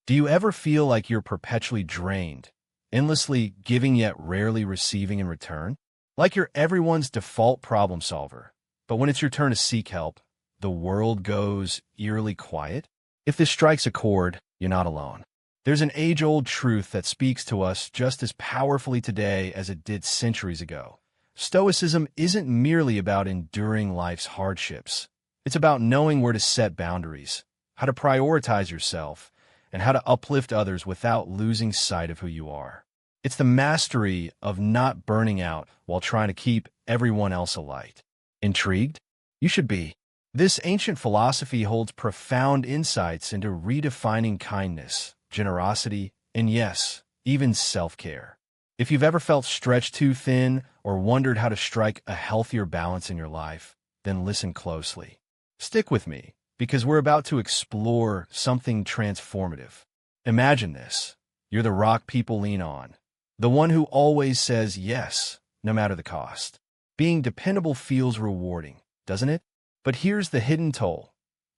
Do you ever feel like you're perpetually drained, endlessly giving yet rarely receiving in return? Like you're everyone's default problem solver, but when it's your turn to seek help, the world goes eerily quiet? If this strikes a chord, you're not alone. There's an age-old truth that speaks to us just as powerfully today as it did centuries ago. Stoicism isn't merely about enduring life's hardships. It's about knowing where to set boundaries, how to prioritize yourself, and how to uplift others without losing sight of who you are. It's the mastery of not burning out while trying to keep everyone else alight. Intrigued? You should be. This ancient philosophy holds profound insights into redefining kindness, generosity, and yes, even self-care. If you've ever felt stretched too thin or wondered how to strike a healthier balance in your life, then listen closely. Stick with me, because we're about to explore something transformative. Imagine this. You're the rock people lean on, the one who always says yes, no matter the cost. Being dependable feels rewarding, doesn't it? But here's the hidden toll.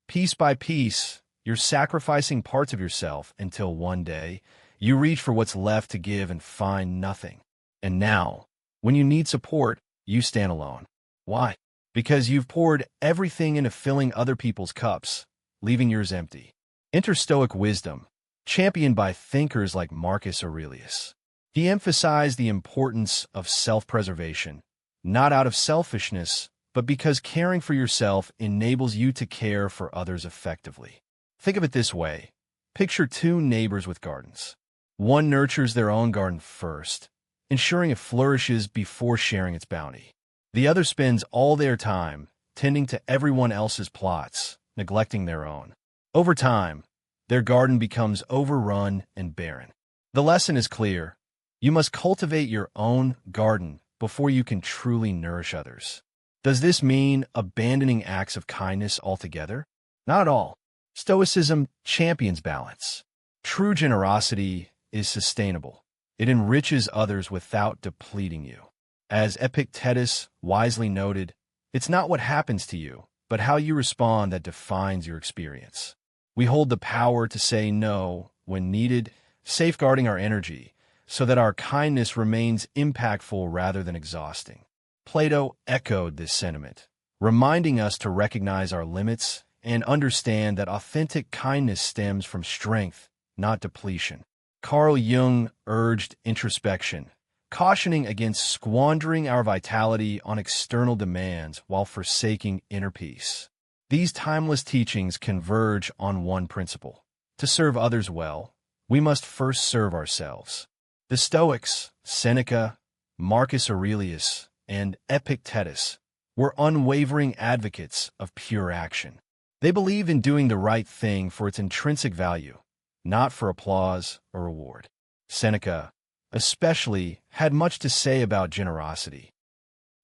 Piece by piece, you're sacrificing parts of yourself until one day, you reach for what's left to give and find nothing. And now, when you need support, you stand alone. Why? Because you've poured everything into filling other people's cups, leaving yours empty. Enter Stoic wisdom, championed by thinkers like Marcus Aurelius. He emphasized the importance of self-preservation, not out of selfishness, but because caring for yourself enables you to care for others effectively. Think of it this way. Picture two neighbors with gardens. One nurtures their own garden first, ensuring it flourishes before sharing its bounty. The other spends all their time tending to everyone else's plots, neglecting their own. Over time, their garden becomes overrun and barren. The lesson is clear. You must cultivate your own garden before you can truly nourish others. Does this mean abandoning acts of kindness altogether? Not at all. Stoicism champions balance. True generosity is sustainable. It enriches others without depleting you. As Epictetus wisely noted, it's not what happens to you, but how you respond that defines your experience. We hold the power to say no when needed, safeguarding our energy so that our kindness remains impactful rather than exhausting. Plato echoed this sentiment, reminding us to recognize our limits and understand that authentic kindness stems from strength, not depletion. Carl Jung urged introspection, cautioning against squandering our vitality on external demands while forsaking inner peace. These timeless teachings converge on one principle. To serve others well, we must first serve ourselves. The Stoics, Seneca, Marcus Aurelius, and Epictetus were unwavering advocates of pure action. They believed in doing the right thing for its intrinsic value, not for applause or reward. Seneca, especially, had much to say about generosity.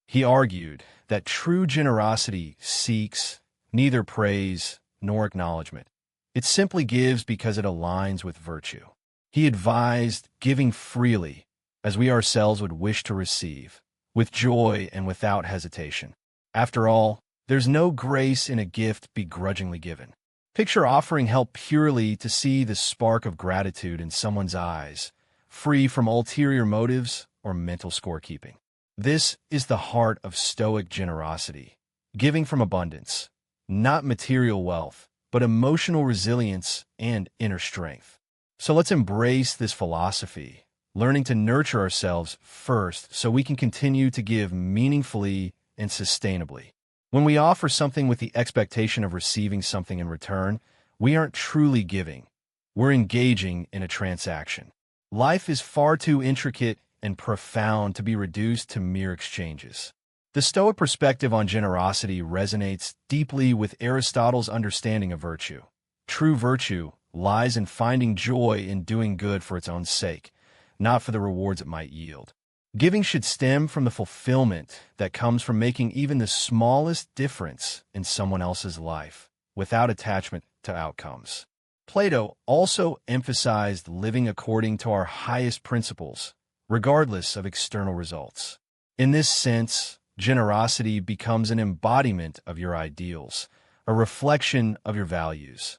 He argued that true generosity seeks neither praise nor acknowledgement. It simply gives because it aligns with virtue. He advised giving freely, as we ourselves would wish to receive, with joy and without hesitation. After all, there's no grace in a gift begrudgingly given. Picture offering help purely to see the spark of gratitude in someone's eyes, free from ulterior motives or mental scorekeeping. This is the heart of Stoic generosity, giving from abundance, not material wealth, but emotional resilience and inner strength. So let's embrace this philosophy, learning to nurture ourselves first so we can continue to give meaningfully and sustainably. When we offer something with the expectation of receiving something in return, we aren't truly giving. We're engaging in a transaction. Life is far too intricate and profound to be reduced to mere exchanges. The Stoic perspective on generosity resonates deeply with Aristotle's understanding of virtue. True virtue lies in finding joy in doing good for its own sake, not for the rewards it might yield. Giving should stem from the fulfillment that comes from making even the smallest difference in someone else's life, without attachment to outcomes. Plato also emphasized living according to our highest principles, regardless of external results. In this sense, generosity becomes an embodiment of your ideals, a reflection of your values.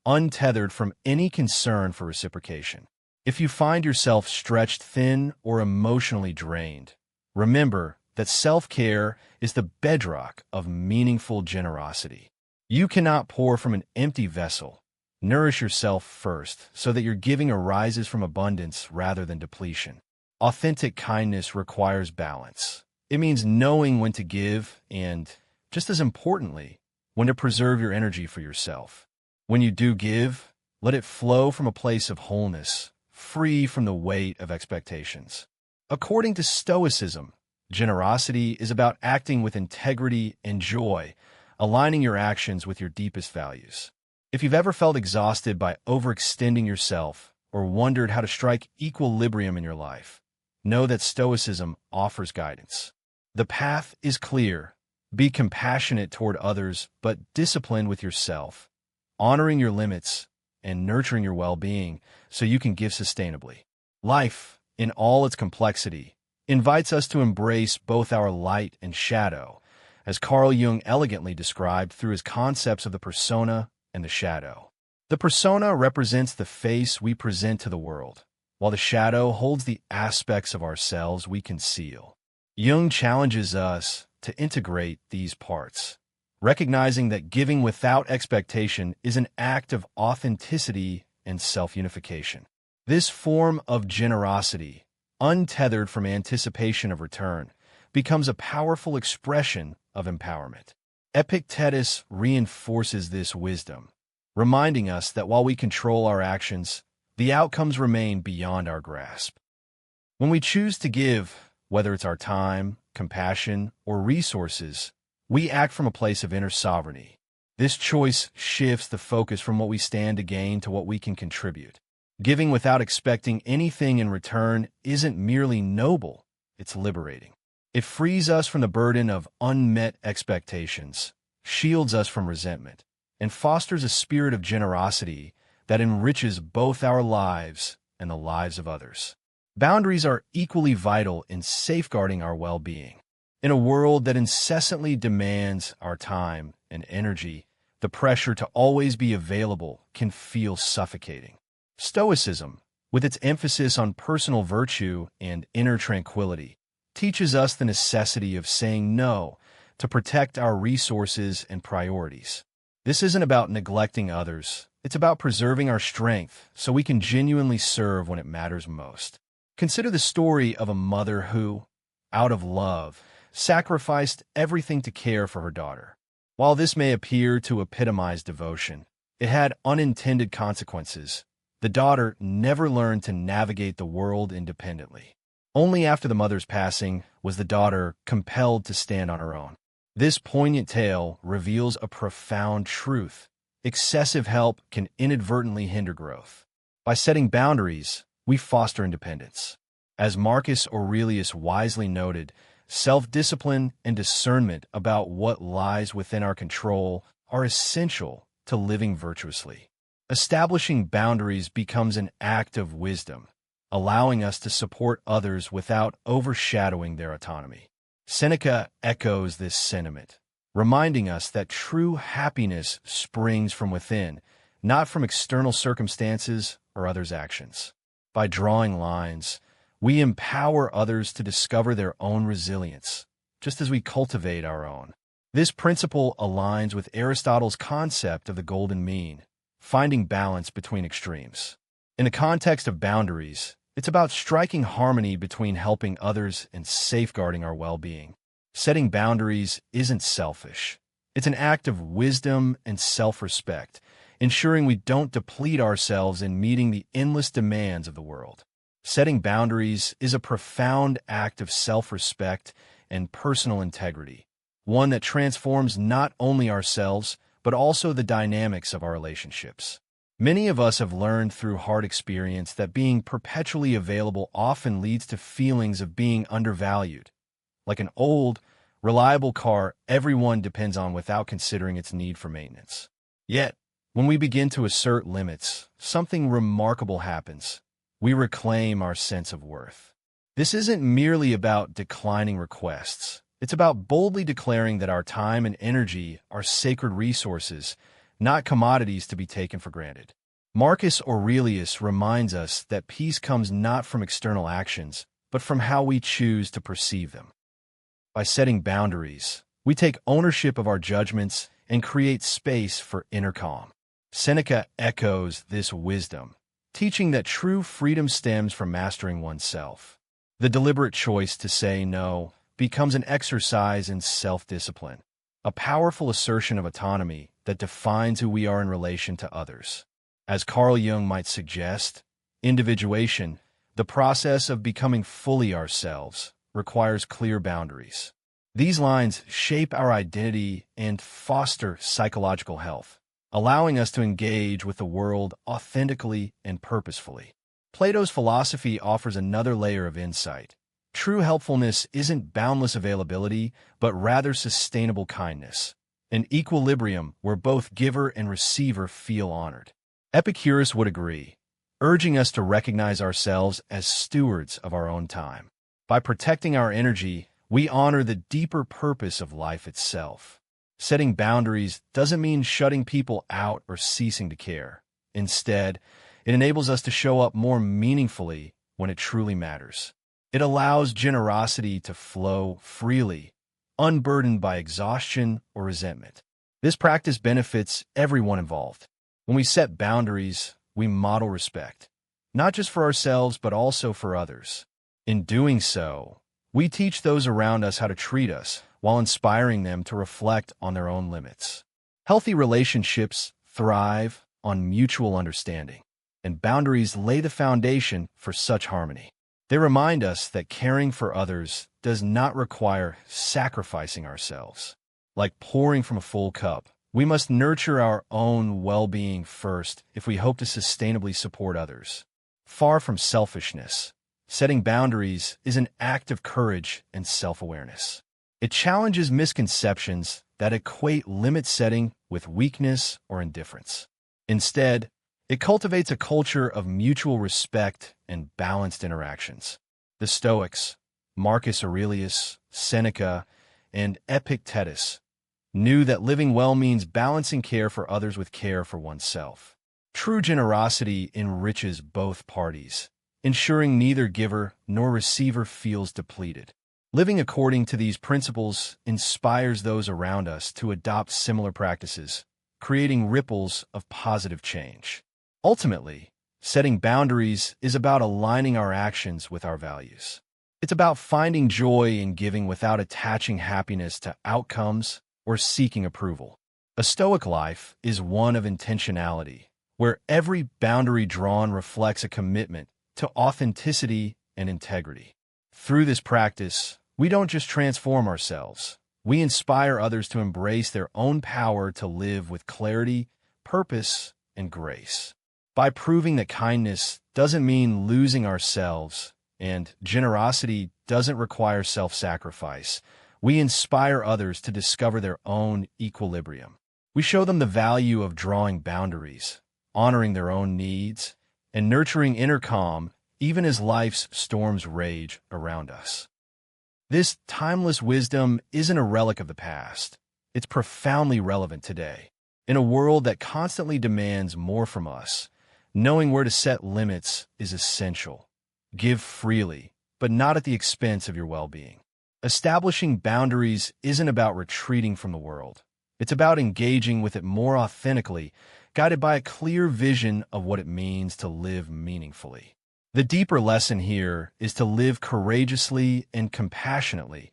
untethered from any concern for reciprocation. If you find yourself stretched thin or emotionally drained, remember that self-care is the bedrock of meaningful generosity. You cannot pour from an empty vessel. Nourish yourself first so that your giving arises from abundance rather than depletion. Authentic kindness requires balance. It means knowing when to give and, just as importantly, when to preserve your energy for yourself. When you do give, let it flow from a place of wholeness, free from the weight of expectations. According to Stoicism, generosity is about acting with integrity and joy, aligning your actions with your deepest values. If you've ever felt exhausted by overextending yourself or wondered how to strike equilibrium in your life, know that Stoicism offers guidance. The path is clear. Be compassionate toward others, but disciplined with yourself, honoring your limits and nurturing your well-being so you can give sustainably. Life, in all its complexity, invites us to embrace both our light and shadow, as Carl Jung elegantly described through his concepts of the persona and the shadow. The persona represents the face we present to the world, while the shadow holds the aspects of ourselves we conceal. Jung challenges us to integrate these parts, recognizing that giving without expectation is an act of authenticity and self-unification. This form of generosity, untethered from anticipation of return, becomes a powerful expression of empowerment. Epictetus reinforces this wisdom, reminding us that while we control our actions, the outcomes remain beyond our grasp. When we choose to give, whether it's our time, compassion, or resources, we act from a place of inner sovereignty. This choice shifts the focus from what we stand to gain to what we can contribute. Giving without expecting anything in return isn't merely noble, it's liberating. It frees us from the burden of unmet expectations, shields us from resentment, and fosters a spirit of generosity that enriches both our lives and the lives of others. Boundaries are equally vital in safeguarding our well-being. In a world that incessantly demands our time and energy, the pressure to always be available can feel suffocating. Stoicism, with its emphasis on personal virtue and inner tranquility, teaches us the necessity of saying no to protect our resources and priorities. This isn't about neglecting others. It's about preserving our strength so we can genuinely serve when it matters most. Consider the story of a mother who, out of love, sacrificed everything to care for her daughter. While this may appear to epitomize devotion, it had unintended consequences. The daughter never learned to navigate the world independently. Only after the mother's passing was the daughter compelled to stand on her own. This poignant tale reveals a profound truth. Excessive help can inadvertently hinder growth. By setting boundaries, we foster independence. As Marcus Aurelius wisely noted, self-discipline and discernment about what lies within our control are essential to living virtuously. Establishing boundaries becomes an act of wisdom, allowing us to support others without overshadowing their autonomy. Seneca echoes this sentiment, reminding us that true happiness springs from within, not from external circumstances or others' actions. By drawing lines, we empower others to discover their own resilience, just as we cultivate our own. This principle aligns with Aristotle's concept of the golden mean, finding balance between extremes. In the context of boundaries, it's about striking harmony between helping others and safeguarding our well-being. Setting boundaries isn't selfish. It's an act of wisdom and self-respect, ensuring we don't deplete ourselves in meeting the endless demands of the world. Setting boundaries is a profound act of self-respect and personal integrity, one that transforms not only ourselves, but also the dynamics of our relationships. Many of us have learned through hard experience that being perpetually available often leads to feelings of being undervalued, like an old, reliable car everyone depends on without considering its need for maintenance. Yet, when we begin to assert limits, something remarkable happens. We reclaim our sense of worth. This isn't merely about declining requests. It's about boldly declaring that our time and energy are sacred resources, not commodities to be taken for granted. Marcus Aurelius reminds us that peace comes not from external actions, but from how we choose to perceive them. By setting boundaries, we take ownership of our judgments and create space for inner calm. Seneca echoes this wisdom, teaching that true freedom stems from mastering oneself. The deliberate choice to say no becomes an exercise in self-discipline, a powerful assertion of autonomy that defines who we are in relation to others. As Carl Jung might suggest, individuation, the process of becoming fully ourselves, requires clear boundaries. These lines shape our identity and foster psychological health, allowing us to engage with the world authentically and purposefully. Plato's philosophy offers another layer of insight. True helpfulness isn't boundless availability, but rather sustainable kindness, an equilibrium where both giver and receiver feel honored. Epictetus would agree, urging us to recognize ourselves as stewards of our own time. By protecting our energy, we honor the deeper purpose of life itself. Setting boundaries doesn't mean shutting people out or ceasing to care. Instead, it enables us to show up more meaningfully when it truly matters. It allows generosity to flow freely, unburdened by exhaustion or resentment. This practice benefits everyone involved. When we set boundaries, we model respect, not just for ourselves, but also for others. In doing so, we teach those around us how to treat us while inspiring them to reflect on their own limits. Healthy relationships thrive on mutual understanding, and boundaries lay the foundation for such harmony. They remind us that caring for others does not require sacrificing ourselves. Like pouring from a full cup, we must nurture our own well-being first if we hope to sustainably support others. Far from selfishness, setting boundaries is an act of courage and self-awareness. It challenges misconceptions that equate limit setting with weakness or indifference. Instead, it cultivates a culture of mutual respect and balanced interactions. The Stoics, Marcus Aurelius, Seneca, and Epictetus, knew that living well means balancing care for others with care for oneself. True generosity enriches both parties, ensuring neither giver nor receiver feels depleted. Living according to these principles inspires those around us to adopt similar practices, creating ripples of positive change. Ultimately, setting boundaries is about aligning our actions with our values. It's about finding joy in giving without attaching happiness to outcomes or seeking approval. A Stoic life is one of intentionality, where every boundary drawn reflects a commitment to authenticity and integrity. Through this practice, we don't just transform ourselves, we inspire others to embrace their own power to live with clarity, purpose, and grace. By proving that kindness doesn't mean losing ourselves and generosity doesn't require self-sacrifice, we inspire others to discover their own equilibrium. We show them the value of drawing boundaries, honoring their own needs, and nurturing inner calm even as life's storms rage around us. This timeless wisdom isn't a relic of the past. It's profoundly relevant today. In a world that constantly demands more from us, knowing where to set limits is essential. Give freely, but not at the expense of your well-being. Establishing boundaries isn't about retreating from the world. It's about engaging with it more authentically, guided by a clear vision of what it means to live meaningfully. The deeper lesson here is to live courageously and compassionately,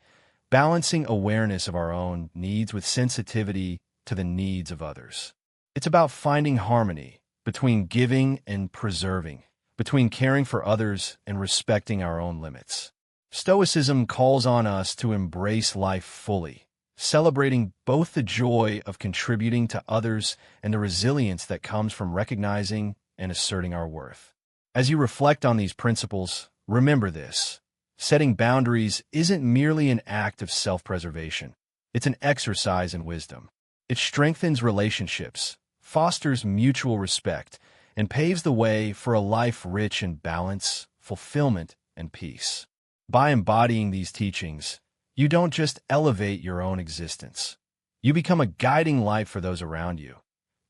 balancing awareness of our own needs with sensitivity to the needs of others. It's about finding harmony between giving and preserving, between caring for others and respecting our own limits. Stoicism calls on us to embrace life fully, celebrating both the joy of contributing to others and the resilience that comes from recognizing and asserting our worth. As you reflect on these principles, remember this: setting boundaries isn't merely an act of self-preservation. It's an exercise in wisdom. It strengthens relationships, fosters mutual respect, and paves the way for a life rich in balance, fulfillment, and peace. By embodying these teachings, you don't just elevate your own existence. You become a guiding light for those around you,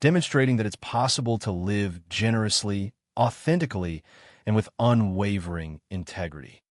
demonstrating that it's possible to live generously, authentically, and with unwavering integrity.